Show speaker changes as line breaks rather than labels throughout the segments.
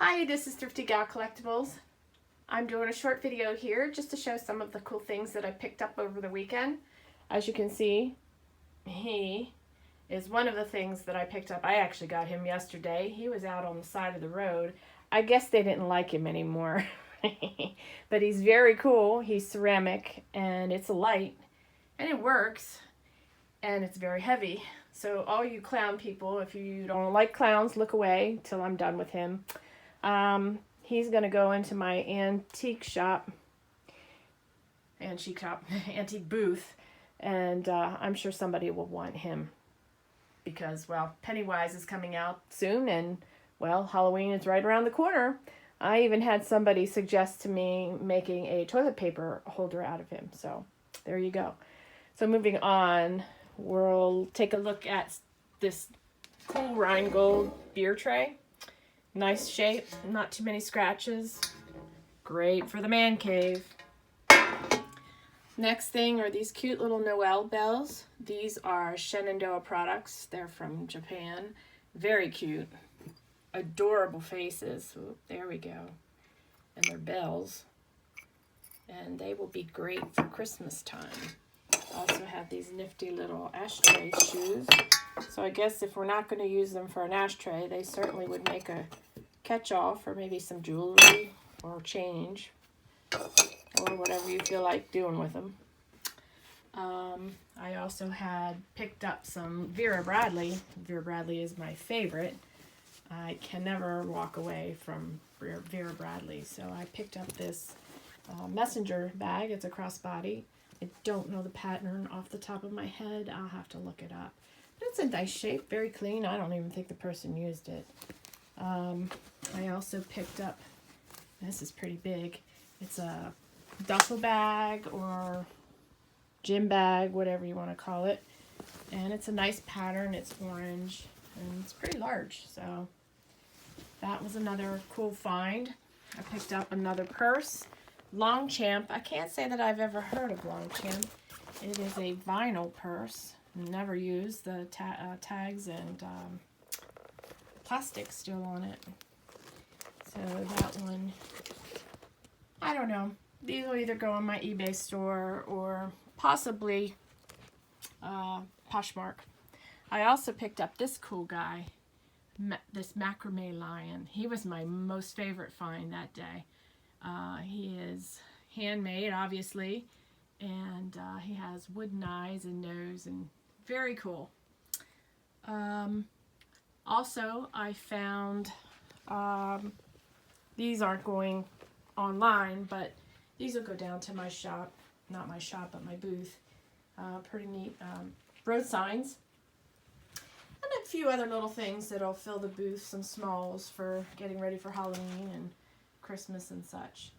Hi, this is Thrifty Gal Collectibles. I'm doing a short video here just to show some of the cool things that I picked up over the weekend. As you can see, he is one of the things that I picked up. I actually got him yesterday. He was out on the side of the road. I guess they didn't like him anymore. But he's very cool. He's ceramic and it's a light and it works and it's very heavy. So all you clown people, if you don't like clowns, look away till I'm done with him. He's going to go into my antique booth, and I'm sure somebody will want him because, well, Pennywise is coming out soon, and, well, Halloween is right around the corner. I even had somebody suggest to me making a toilet paper holder out of him, so there you go. So moving on, we'll take a look at this cool Rheingold beer tray. Nice shape, not too many scratches. Great for the man cave. Next thing are these cute little Noel bells. These are Shenandoah products. They're from Japan. Very cute. Adorable faces. Oop, there we go. And they're bells. And they will be great for Christmas time. Also have these nifty little ashtray shoes. So I guess if we're not going to use them for an ashtray, they certainly would make a catch-all for maybe some jewelry or change or whatever you feel like doing with them. I also had picked up some Vera Bradley. Vera Bradley is my favorite. I can never walk away from Vera Bradley. So I picked up this messenger bag. It's a crossbody. I don't know the pattern off the top of my head. I'll have to look it up. But it's in nice shape, very clean. I don't even think the person used it. I also picked up, this is pretty big. It's a duffel bag or gym bag, whatever you want to call it. And it's a nice pattern. It's orange and it's pretty large. So that was another cool find. I picked up another purse. Longchamp. I can't say that I've ever heard of Longchamp. It is a vinyl purse. Never used. The tags and plastic still on it. So that one, I don't know. These will either go on my eBay store or possibly Poshmark. I also picked up this cool guy, this macrame lion. He was my most favorite find that day. He is handmade, obviously, and he has wooden eyes and nose, and very cool. Also, I found, these aren't going online, but these will go down to my shop, not my shop, but my booth. Pretty neat road signs. And a few other little things that'll fill the booth, some smalls for getting ready for Halloween and Christmas and such.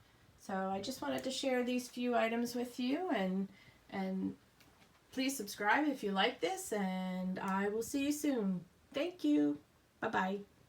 So I just wanted to share these few items with you, and please subscribe if you like this, and I will see you soon. Thank you. Bye-bye.